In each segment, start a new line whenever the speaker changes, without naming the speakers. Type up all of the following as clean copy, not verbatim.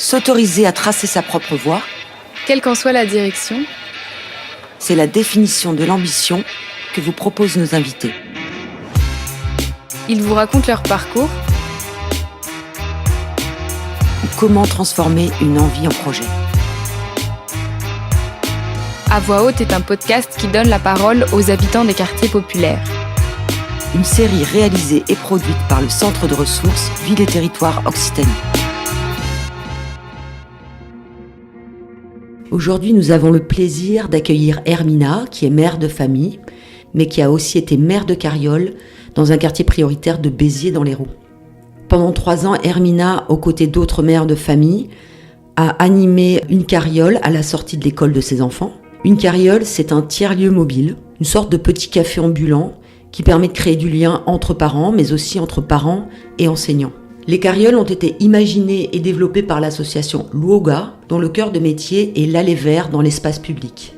S'autoriser à tracer sa propre voie,
quelle qu'en soit la direction,
c'est la définition de l'ambition que vous proposent nos invités.
Ils vous racontent leur parcours.
Ou comment transformer une envie en projet.
À voix haute est un podcast qui donne la parole aux habitants des quartiers populaires.
Une série réalisée et produite par le Centre de ressources Villes et Territoires Occitanie. Aujourd'hui, nous avons le plaisir d'accueillir Hermina, qui est mère de famille, mais qui a aussi été mère de carriole dans un quartier prioritaire de Béziers dans l'Hérault. Pendant 3 ans, Hermina, aux côtés d'autres mères de famille, a animé une carriole à la sortie de l'école de ses enfants. Une carriole, c'est un tiers-lieu mobile, une sorte de petit café ambulant qui permet de créer du lien entre parents, mais aussi entre parents et enseignants. Les carrioles ont été imaginées et développées par l'association Luoga, dont le cœur de métier est l'aller vers dans l'espace public.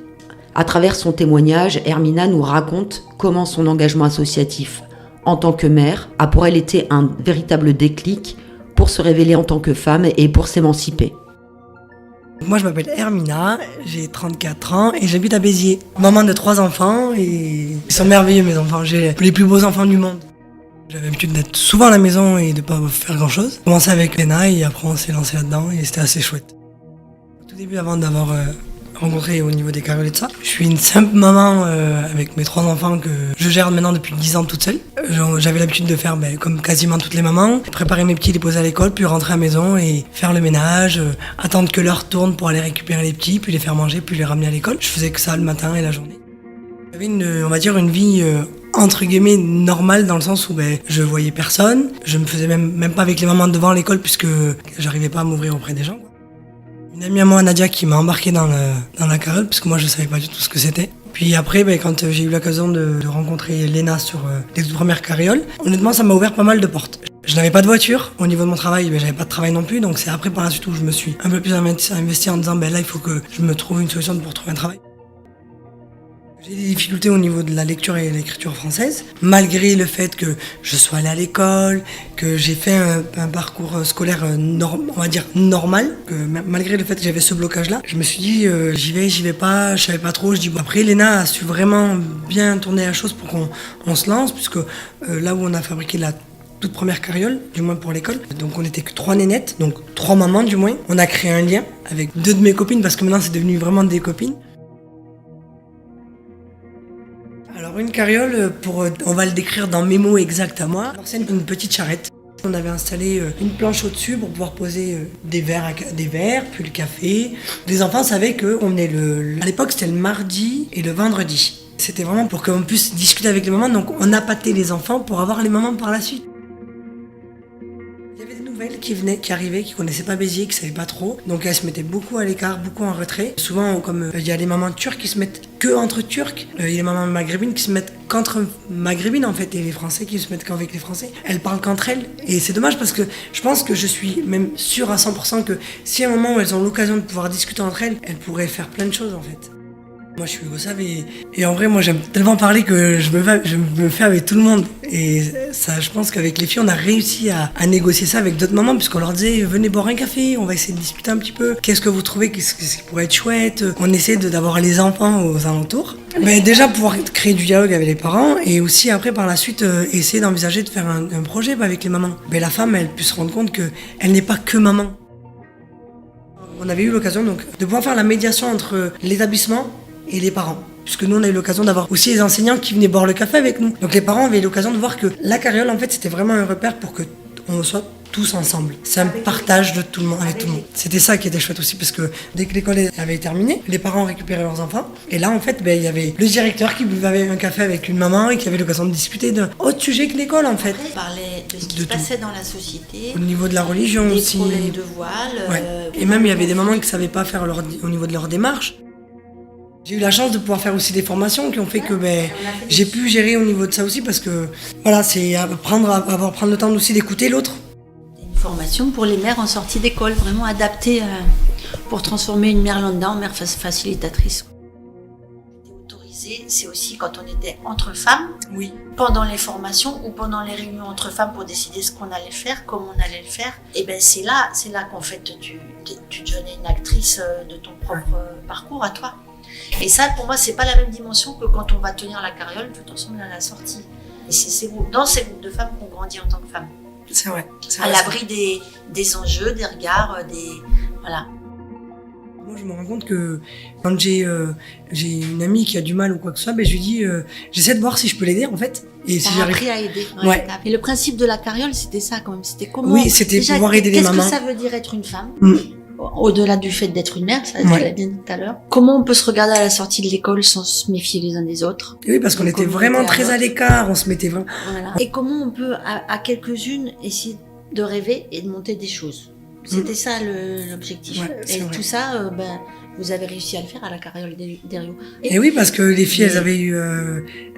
À travers son témoignage, Hermina nous raconte comment son engagement associatif en tant que mère a pour elle été un véritable déclic pour se révéler en tant que femme et pour s'émanciper.
Moi je m'appelle Hermina, j'ai 34 ans et j'habite à Béziers. Maman de 3 enfants et ils sont merveilleux mes enfants, j'ai les plus beaux enfants du monde. J'avais l'habitude d'être souvent à la maison et de pas faire grand chose. J'ai commencé avec Léna et après on s'est lancé là-dedans et c'était assez chouette. Au tout début, avant d'avoir rencontré au niveau des carrioles et de ça, je suis une simple maman avec mes 3 enfants que je gère maintenant depuis 10 ans toute seule. J'avais l'habitude de faire comme quasiment toutes les mamans, préparer mes petits, les poser à l'école, puis rentrer à la maison et faire le ménage, attendre que l'heure tourne pour aller récupérer les petits, puis les faire manger, puis les ramener à l'école. Je faisais que ça le matin et la journée. J'avais une vie entre guillemets normale dans le sens où je voyais personne, je me faisais même pas avec les mamans devant l'école puisque j'arrivais pas à m'ouvrir auprès des gens. Une amie à moi, Nadia, qui m'a embarqué dans la carriole parce que moi je savais pas du tout ce que c'était. Puis après, quand j'ai eu l'occasion de rencontrer Léna sur les toutes premières carrioles, honnêtement ça m'a ouvert pas mal de portes. Je n'avais pas de voiture, au niveau de mon travail, j'avais pas de travail non plus, donc c'est après par la suite où je me suis un peu plus investi en disant là il faut que je me trouve une solution pour trouver un travail. J'ai des difficultés au niveau de la lecture et l'écriture française, malgré le fait que je sois allée à l'école, que j'ai fait un parcours scolaire on va dire normal, que malgré le fait que j'avais ce blocage-là, je me suis dit j'y vais pas, je savais pas trop. Je dis après Léna a su vraiment bien tourner la chose pour qu'on se lance, puisque là où on a fabriqué la toute première carriole, du moins pour l'école, donc on était que 3 nénettes, donc 3 mamans du moins. On a créé un lien avec 2 de mes copines parce que maintenant c'est devenu vraiment des copines. Alors une carriole, on va le décrire dans mes mots exacts à moi, c'est une petite charrette. On avait installé une planche au-dessus pour pouvoir poser des verres, puis le café. Les enfants savaient qu'on venait à l'époque c'était le mardi et le vendredi. C'était vraiment pour qu'on puisse discuter avec les mamans, donc on appâtait les enfants pour avoir les mamans par la suite. Il y avait des nouvelles qui arrivaient, qui connaissaient pas Béziers, qui savaient pas trop, donc elles se mettaient beaucoup à l'écart, beaucoup en retrait. Souvent, comme il y a les mamans turques qui se mettent que entre Turcs, il y a les mamans maghrébines qui se mettent qu'entre maghrébines en fait, et les Français qui se mettent qu'avec les Français. Elles parlent qu'entre elles, et c'est dommage parce que je pense que je suis même sûre à 100% que si à un moment où elles ont l'occasion de pouvoir discuter entre elles, elles pourraient faire plein de choses en fait. Moi je suis yougoslave et en vrai moi j'aime tellement parler que je me fais avec tout le monde. Et ça, je pense qu'avec les filles on a réussi à négocier ça avec d'autres mamans puisqu'on leur disait venez boire un café, on va essayer de discuter un petit peu. Qu'est-ce que vous trouvez, qu'est-ce qui pourrait être chouette. On essaie d'avoir les enfants aux alentours. Mais déjà pouvoir créer du dialogue avec les parents et aussi après par la suite essayer d'envisager de faire un projet avec les mamans. Mais la femme elle puisse se rendre compte qu'elle n'est pas que maman. On avait eu l'occasion donc de pouvoir faire la médiation entre l'établissement et les parents. Puisque nous on a eu l'occasion d'avoir aussi les enseignants qui venaient boire le café avec nous. Donc les parents avaient l'occasion de voir que la carriole en fait c'était vraiment un repère pour que on soit tous ensemble. C'est un partage de tout le monde avec tout le monde. C'était ça qui était chouette aussi parce que dès que l'école avait terminé, les parents récupéraient leurs enfants. Et là en fait il y avait le directeur qui buvait un café avec une maman et qui avait l'occasion de discuter d'autres sujets que l'école en fait.
On parlait de ce qui se passait dans la société.
Au niveau de la religion
des
aussi.
Problèmes de voile.
Ouais. Et même il y avait des mamans qui ne savaient pas faire au niveau de leur démarche. J'ai eu la chance de pouvoir faire aussi des formations qui ont fait que j'ai pu gérer au niveau de ça aussi parce que voilà, c'est prendre le temps aussi d'écouter l'autre.
Une formation pour les mères en sortie d'école, vraiment adaptée pour transformer une mère lambda en mère facilitatrice. J'étais autorisée c'est aussi quand on était entre femmes,
Oui.
pendant les formations ou pendant les réunions entre femmes pour décider ce qu'on allait faire, comment on allait le faire. Et ben c'est là qu'en fait tu devenais une actrice de ton propre parcours à toi. Et ça, pour moi, c'est pas la même dimension que quand on va tenir la carriole tout ensemble à la sortie. Et c'est dans ces groupes de femmes qu'on grandit en tant que femme.
C'est vrai.
À l'abri des enjeux, des regards, voilà.
Moi, je me rends compte que quand j'ai une amie qui a du mal ou quoi que ce soit, ben, je lui dis, j'essaie de voir si je peux l'aider, en fait. Et si
T'as
j'arrive.
appris à aider.
Ouais.
Et le principe de la carriole, c'était ça quand même. C'était comment.
Oui, c'était
déjà,
pouvoir aider les mamans.
Qu'est-ce que ça veut dire être une femme?
Mm.
Au-delà du fait d'être une mère, ça
Ouais.
tu l'as bien dit tout à l'heure. Comment on peut se regarder à la sortie de l'école sans se méfier les uns des autres?
Et oui, parce qu'on
Une
était
communauté
vraiment
à
très à
l'autre.
l'écart, on se mettait vraiment.
Voilà. Et comment on peut, à quelques-unes, essayer de rêver et de monter des choses? C'était ça l'objectif.
Ouais, c'est
et
vrai.
tout ça, vous avez réussi à le faire à la carriole des Rio.
Et oui, parce que les filles,
Mais-
elles avaient eu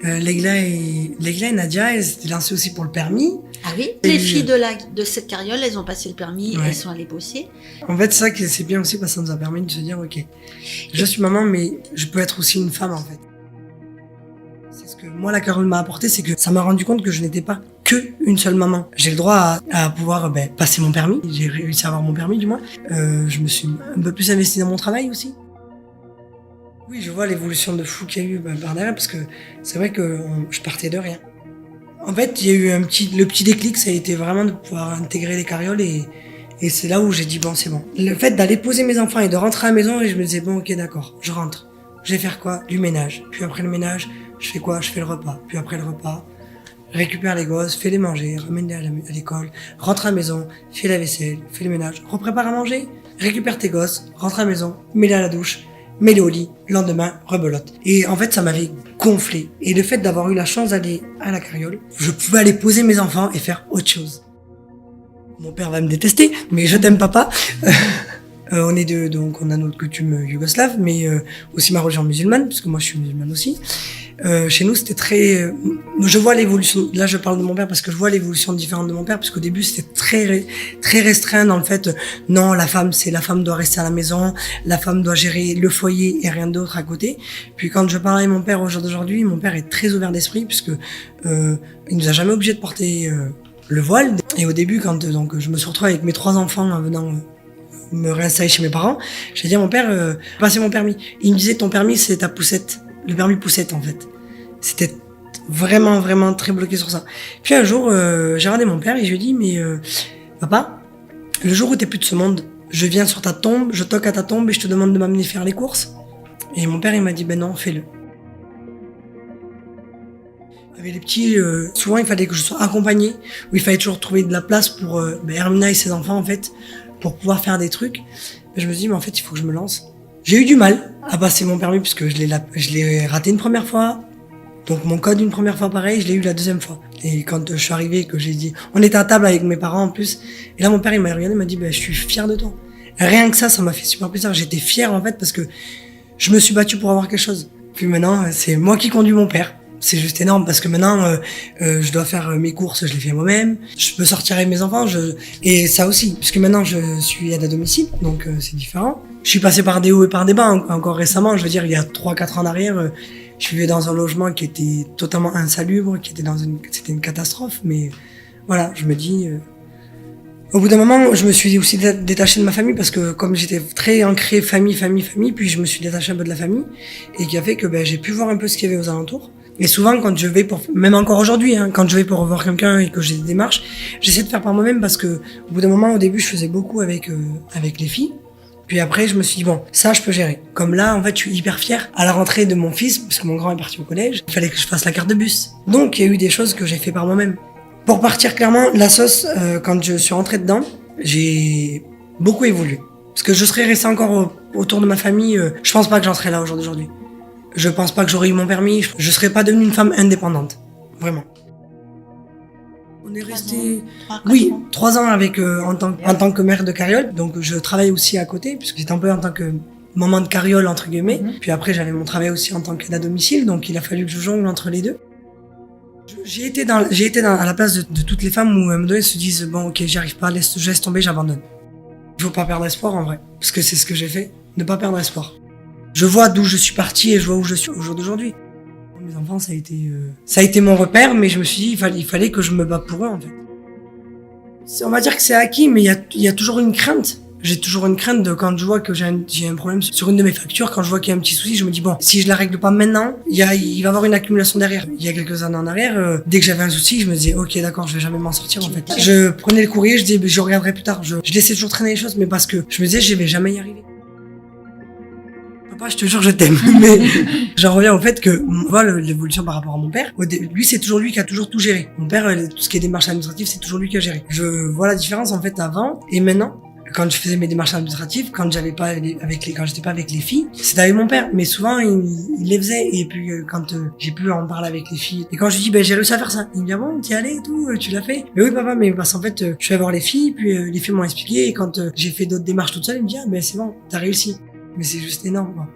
Leïla et Nadia, elles s'étaient lancées aussi pour le permis.
Ah oui,
Et
les
oui.
filles de cette carriole, elles ont passé le permis,
Ouais.
elles sont allées bosser.
En fait, c'est ça que c'est bien aussi parce que ça nous a permis de se dire, ok, je suis maman, mais je peux être aussi une femme, en fait. C'est ce que moi, la carriole m'a apporté, c'est que ça m'a rendu compte que je n'étais pas que une seule maman. J'ai le droit à pouvoir passer mon permis. J'ai réussi à avoir mon permis, du moins. Je me suis un peu plus investi dans mon travail aussi. Oui, je vois l'évolution de fou qu'il y a eu par derrière, parce que c'est vrai que je partais de rien. En fait, il y a eu le petit déclic, ça a été vraiment de pouvoir intégrer les carrioles et c'est là où j'ai dit bon, c'est bon. Le fait d'aller poser mes enfants et de rentrer à la maison et je me disais bon, ok, d'accord, je rentre. Je vais faire quoi? Du ménage. Puis après le ménage, je fais quoi? Je fais le repas. Puis après le repas, récupère les gosses, fais les manger, ramène-les à l'école, rentre à la maison, fais la vaisselle, fais le ménage, reprépare à manger, récupère tes gosses, rentre à la maison, mets-les à la douche, mets-les au lit, lendemain, rebelote. Et en fait, ça m'avait gonflé. Et le fait d'avoir eu la chance d'aller à la carriole, je pouvais aller poser mes enfants et faire autre chose. Mon père va me détester, mais je t'aime papa. On est donc on a notre coutume yougoslave, mais aussi ma religion musulmane, parce que moi je suis musulmane aussi. Chez nous, c'était très. Je vois l'évolution. Là, je parle de mon père parce que je vois l'évolution différente de mon père, parce qu'au début, c'était très restreint dans le fait. Non, la femme doit rester à la maison, la femme doit gérer le foyer et rien d'autre à côté. Puis quand je parle avec mon père au jour d'aujourd'hui, mon père est très ouvert d'esprit, puisque il nous a jamais obligé de porter le voile. Et au début, quand donc je me suis retrouvé avec mes 3 enfants en venant me réinstaller chez mes parents, j'ai dit à mon père, passer mon permis. Il me disait, ton permis, c'est ta poussette. Le permis poussette, en fait. C'était vraiment très bloqué sur ça. Puis un jour, j'ai regardé mon père et je lui ai dit, mais papa, le jour où t'es plus de ce monde, je viens sur ta tombe, je toque à ta tombe et je te demande de m'amener faire les courses. Et mon père, il m'a dit, ben non, fais-le. Avec les petits, souvent, il fallait que je sois accompagné, où il fallait toujours trouver de la place pour Hermina et ses enfants, en fait, pour pouvoir faire des trucs. Et je me suis dit, mais en fait, il faut que je me lance. J'ai eu du mal à passer mon permis puisque je l'ai raté une première fois. Donc mon code une première fois pareil, je l'ai eu la deuxième fois. Et quand je suis arrivé, que j'ai dit, on était à table avec mes parents en plus. Et là mon père il m'a regardé, il m'a dit, je suis fier de toi. Rien que ça m'a fait super plaisir. J'étais fier en fait parce que je me suis battu pour avoir quelque chose. Puis maintenant c'est moi qui conduis mon père. C'est juste énorme parce que maintenant je dois faire mes courses, je les fais moi-même. Je peux sortir avec mes enfants, et ça aussi, puisque maintenant je suis aide à domicile, donc c'est différent. Je suis passé par des hauts et par des bas encore récemment. Je veux dire, il y a 3-4 ans en arrière, je vivais dans un logement qui était totalement insalubre, c'était une catastrophe. Mais voilà, je me dis. Au bout d'un moment, je me suis aussi détaché de ma famille parce que comme j'étais très ancré famille, puis je me suis détaché un peu de la famille et qui a fait que j'ai pu voir un peu ce qu'il y avait aux alentours. Et souvent, quand je vais même encore aujourd'hui, quand je vais pour revoir quelqu'un et que j'ai des démarches, j'essaie de faire par moi-même parce que au bout d'un moment, au début, je faisais beaucoup avec les filles. Puis après, je me suis dit, bon, ça, je peux gérer. Comme là, en fait, je suis hyper fier. À la rentrée de mon fils, parce que mon grand est parti au collège, il fallait que je fasse la carte de bus. Donc, il y a eu des choses que j'ai fait par moi-même. Pour partir clairement, la sauce, quand je suis rentré dedans, j'ai beaucoup évolué. Parce que je serais resté encore autour de ma famille, je pense pas que j'en serais là au jour d'aujourd'hui. Je pense pas que j'aurais eu mon permis, je serais pas devenue une femme indépendante. Vraiment. On est resté 3 ans avec en tant que mère de carriole. Donc je travaille aussi à côté puisque j'étais un peu en tant que maman de carriole entre guillemets. Puis après j'avais mon travail aussi en tant qu'aide à domicile, donc il a fallu que je jongle entre les deux. J'ai été à la place de toutes les femmes où à un moment donné se disent bon ok j'y arrive pas, je laisse tomber, j'abandonne. Il faut pas perdre espoir en vrai, parce que c'est ce que j'ai fait, ne pas perdre espoir. Je vois d'où je suis parti et je vois où je suis au jour d'aujourd'hui. Mes enfants, ça a été mon repère, mais je me suis dit, il fallait que je me bats pour eux, en fait. On va dire que c'est acquis, mais il y a toujours une crainte. J'ai toujours une crainte de quand je vois que j'ai un problème sur une de mes factures, quand je vois qu'il y a un petit souci, je me dis bon, si je la règle pas maintenant, il va y avoir une accumulation derrière. Il y a quelques années en arrière, dès que j'avais un souci, je me disais ok d'accord, je vais jamais m'en sortir en fait. Je prenais le courrier, je disais je regarderai plus tard. Je laissais toujours traîner les choses, mais parce que je me disais je vais jamais y arriver. Papa, je te jure, je t'aime, mais j'en reviens au fait que, on voit l'évolution par rapport à mon père. Lui, c'est toujours lui qui a toujours tout géré. Mon père, tout ce qui est démarches administratives, c'est toujours lui qui a géré. Je vois la différence, en fait, avant et maintenant. Quand je faisais mes démarches administratives, quand j'étais pas avec les filles, c'était avec mon père. Mais souvent, il les faisait. Et puis, quand j'ai pu en parler avec les filles, et quand je lui dis, j'ai réussi à faire ça. Il me dit, ah bon, t'y allais et tout, tu l'as fait? Mais oui, papa, mais parce qu'en fait, je suis allé voir les filles, puis les filles m'ont expliqué, et quand j'ai fait d'autres démarches toute seule, il me dit, c'est bon, t'as réussi. Mais c'est juste énorme, quoi.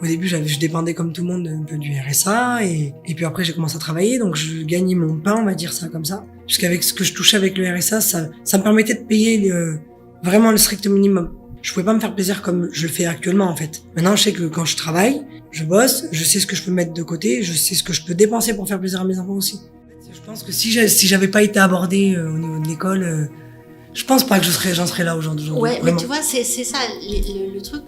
Au début, je dépendais comme tout le monde un peu du RSA, et puis après, j'ai commencé à travailler, donc je gagnais mon pain, on va dire ça comme ça. Puisqu'avec ce que je touchais avec le RSA, ça me permettait de payer vraiment le strict minimum. Je pouvais pas me faire plaisir comme je le fais actuellement, en fait. Maintenant, je sais que quand je travaille, je bosse, je sais ce que je peux mettre de côté, je sais ce que je peux dépenser pour faire plaisir à mes enfants aussi. Je pense que si j'avais pas été abordé au niveau de l'école, je pense pas que j'en serais là aujourd'hui.
Ouais,
vraiment.
mais tu vois, c'est ça, le truc.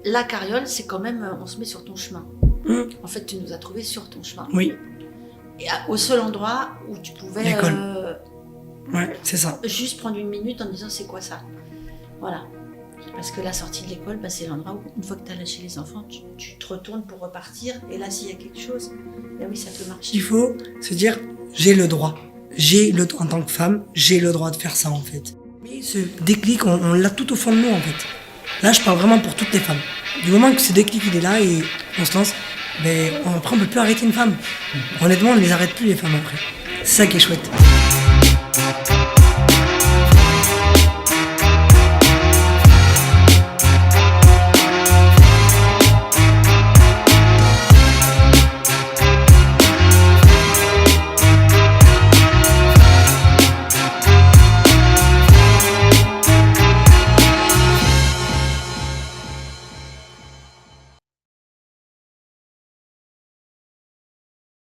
La carriole, c'est quand même, on se met sur ton chemin. En fait, tu nous as trouvés sur ton chemin.
Oui.
Et au seul endroit où tu pouvais
ouais, c'est ça.
Juste prendre une minute en disant c'est quoi ça. Voilà. Parce que la sortie de l'école, c'est l'endroit où, une fois que tu as lâché les enfants, tu te retournes pour repartir. Et là, s'il y a quelque chose, oui, ça peut marcher.
Il faut se dire, j'ai le droit. En tant que femme, j'ai le droit de faire ça, en fait. Mais ce déclic, on l'a tout au fond de nous, en fait. Là, je parle vraiment pour toutes les femmes. Du moment que ce déclic, il est là et on se lance, après, on peut plus arrêter une femme. Honnêtement, on ne les arrête plus, les femmes, après. C'est ça qui est chouette.